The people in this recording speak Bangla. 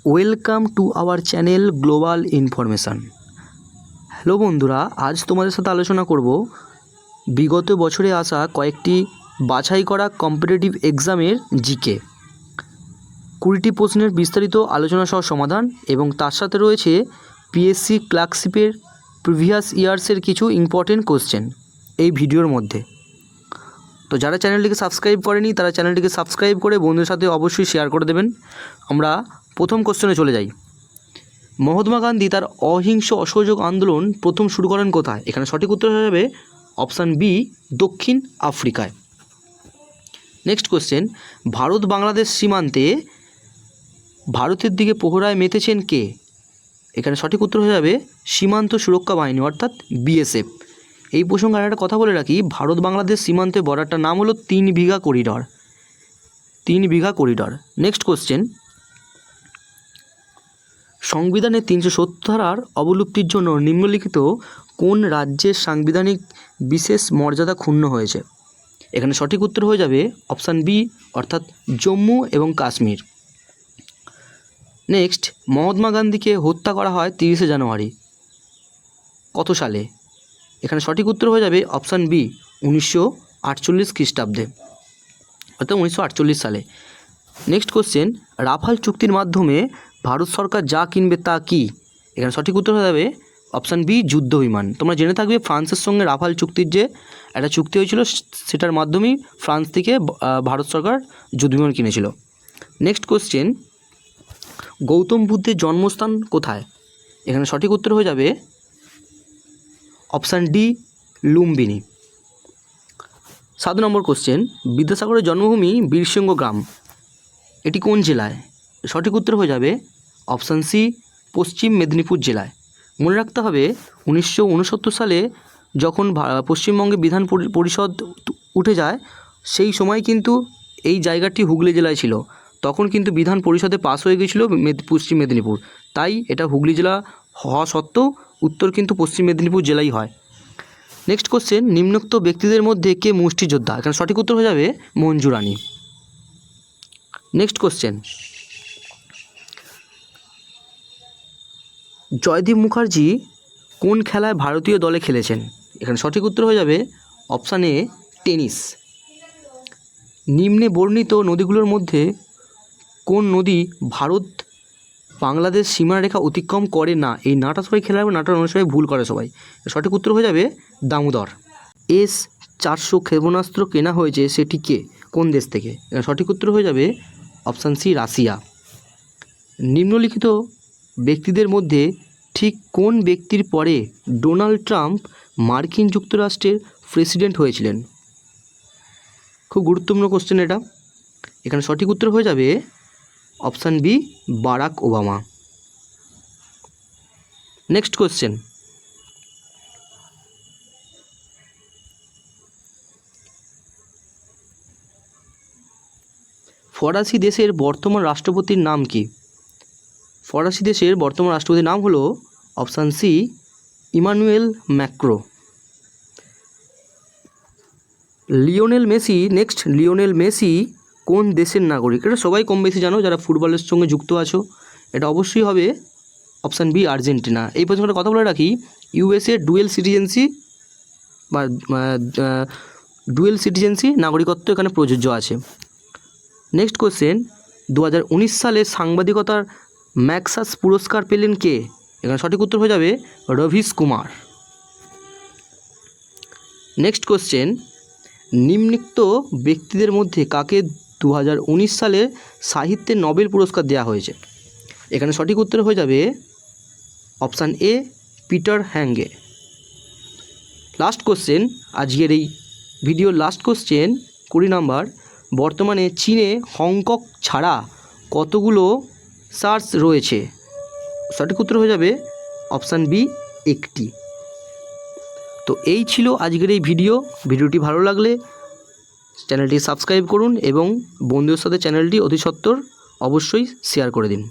Welcome to our channel global information. Hello বন্ধুরা, আজ তোমাদের সাথে আলোচনা করব বিগত বছরে আসা কয়েকটি বাছাই করা কম্পিটিটিভ এক্সামের জিকে 20টি প্রশ্নের বিস্তারিত আলোচনা সহ সমাধান, এবং তার সাথে রয়েছে পিএসসি ক্লার্কশিপের প্রিভিয়াস ইয়ার্সের কিছু ইম্পর্টেন্ট কোশ্চেন এই ভিডিওর মধ্যে। তো যারা চ্যানেলটিকে সাবস্ক্রাইব করেনি তারা চ্যানেলটিকে সাবস্ক্রাইব করে বন্ধুদের সাথে অবশ্যই শেয়ার করে দেবেন। আমরা প্রথম কোশ্চেনে চলে যাই। মহাত্মা গান্ধী তার অহিংস অসহযোগ আন্দোলন প্রথম শুরু করেন কোথায়? এখানে সঠিক উত্তর হয়ে যাবে অপশান বি, দক্ষিণ আফ্রিকায়। নেক্সট কোশ্চেন, ভারত বাংলাদেশ সীমান্তে ভারতের দিকে প্রহরায় মেতেছেন কে? এখানে সঠিক উত্তর হয়ে যাবে সীমান্ত সুরক্ষা বাহিনী অর্থাৎ বিএসএফ। এই প্রসঙ্গে আর একটা কথা বলে রাখি, ভারত বাংলাদেশ সীমান্তে বর্ডারটার নাম হলো 3 বিঘা করিডর। 3 বিঘা করিডর। নেক্সট কোশ্চেন, সংবিধানের 370 ধারার অবলুপ্তির জন্য নিম্নলিখিত কোন রাজ্যের সাংবিধানিক বিশেষ মর্যাদা ক্ষুণ্ণ হয়েছে? এখানে সঠিক উত্তর হয়ে যাবে অপশান বি অর্থাৎ জম্মু এবং কাশ্মীর। নেক্সট, মহাত্মা গান্ধীকে হত্যা করা হয় 30শে জানুয়ারি কত সালে? এখানে সঠিক উত্তর হয়ে যাবে অপশান বি 1948 খ্রিস্টাব্দে অর্থাৎ 1948 সালে। নেক্সট কোশ্চেন, রাফাল চুক্তির মাধ্যমে ভারত সরকার যা কিনবে তা কি? এখানে সঠিক উত্তর হয়ে যাবে অপশান বি যুদ্ধ বিমান। তোমরা জেনে থাকবে ফ্রান্সের সঙ্গে রাফাল চুক্তির যে একটা চুক্তি হয়েছিল সেটার মাধ্যমেই ফ্রান্স থেকে ভারত সরকার যুদ্ধ বিমান কিনেছিল। নেক্সট কোশ্চেন, গৌতম বুদ্ধের জন্মস্থান কোথায়? এখানে সঠিক উত্তর হয়ে যাবে অপশান ডি লুম্বিনী। 7 নম্বর কোশ্চেন, বিদ্যাসাগরের জন্মভূমি বীরসিংহ গ্রাম এটি কোন জেলায়? সঠিক উত্তর হয়ে যাবে অপশান সি পশ্চিম মেদিনীপুর জেলায়। মনে রাখতে হবে 1969 সালে যখন পশ্চিমবঙ্গে বিধান পরিষদ উঠে যায় সেই সময় কিন্তু এই জায়গাটি হুগলি জেলায় ছিল। তখন কিন্তু বিধান পরিষদে পাস হয়ে গিয়েছিল পশ্চিম মেদিনীপুর, তাই এটা হুগলি জেলা হওয়া সত্ত্বেও উত্তর কিন্তু পশ্চিম মেদিনীপুর জেলাই হয়। নেক্সট কোশ্চেন, নিম্নোক্ত ব্যক্তিদের মধ্যে কে মুষ্টিযোদ্ধা? এখানে সঠিক উত্তর হয়ে যাবে মঞ্জু রানী। নেক্সট কোশ্চেন, জয়দীপ মুখার্জি কোন খেলায় ভারতীয় দলে খেলেছেন? এখানে সঠিক উত্তর হয়ে যাবে অপশান এ টেনিস। নিম্নে বর্ণিত নদীগুলোর মধ্যে কোন নদী ভারত বাংলাদেশ সীমারেখা অতিক্রম করে না? এই নাটা সবাই খেলা হবে, নাটার অনেক সময় ভুল করে সবাই। সঠিক উত্তর হয়ে যাবে দামোদর। S-400 ক্ষেপণাস্ত্র কেনা হয়েছে সেটি কে কোন দেশ থেকে? সঠিক উত্তর হয়ে যাবে অপশান সি রাশিয়া। নিম্নলিখিত ব্যক্তিদের মধ্যে ঠিক কোন ব্যক্তির পরে ডোনাল্ড ট্রাম্প মার্কিন যুক্তরাষ্ট্রের প্রেসিডেন্ট হয়েছিলেন? খুব গুরুত্বপূর্ণ কোশ্চেন এটা। এখানে সঠিক উত্তর হয়ে যাবে option B Barack Obama. Next question, ফরাসি দেশের বর্তমান রাষ্ট্রপতির নাম কি? ফরাসি দেশের বর্তমান রাষ্ট্রপতির নাম হলো option C Emmanuel Macron. Lionel Messi. Next, Lionel Messi কোন দেশের নাগরিক? এটা সবাই কম বেশি জানো যারা ফুটবলের সঙ্গে যুক্ত আছো। এটা অবশ্যই হবে অপশান বি আর্জেন্টিনা। এই প্রসঙ্গে কথা বলে রাখি, ইউএসএ ডুয়েল সিটিজেন্সি নাগরিকত্ব এখানে প্রযোজ্য আছে। নেক্সট কোশ্চেন, 2019 সালে সাংবাদিকতার ম্যাক্সাস পুরস্কার পেলেন কে? এখানে সঠিক উত্তর হয়ে যাবে রভিশ কুমার। নেক্সট কোশ্চেন, নিম্নোক্ত ব্যক্তিদের মধ্যে কাকে 2019 সালে সাহিত্যে নোবেল পুরস্কার দেওয়া হয়েছে? এখানে সঠিক উত্তর হয়ে যাবে অপশান এ পিটার হ্যাঙ্গে। লাস্ট কোশ্চেন, আজকের এই ভিডিওর লাস্ট কোশ্চেন 20 নম্বর, বর্তমানে চীনে হংকং ছাড়া কতগুলো সার্চ রয়েছে? সঠিক উত্তর হয়ে যাবে অপশান বি একটি। তো এই ছিল আজকের এই ভিডিওটি ভালো লাগলে চ্যানেলটি সাবস্ক্রাইব করুন এবং বন্ধুদের সাথে চ্যানেলটি অতি সত্বর অবশ্যই শেয়ার করে দিন।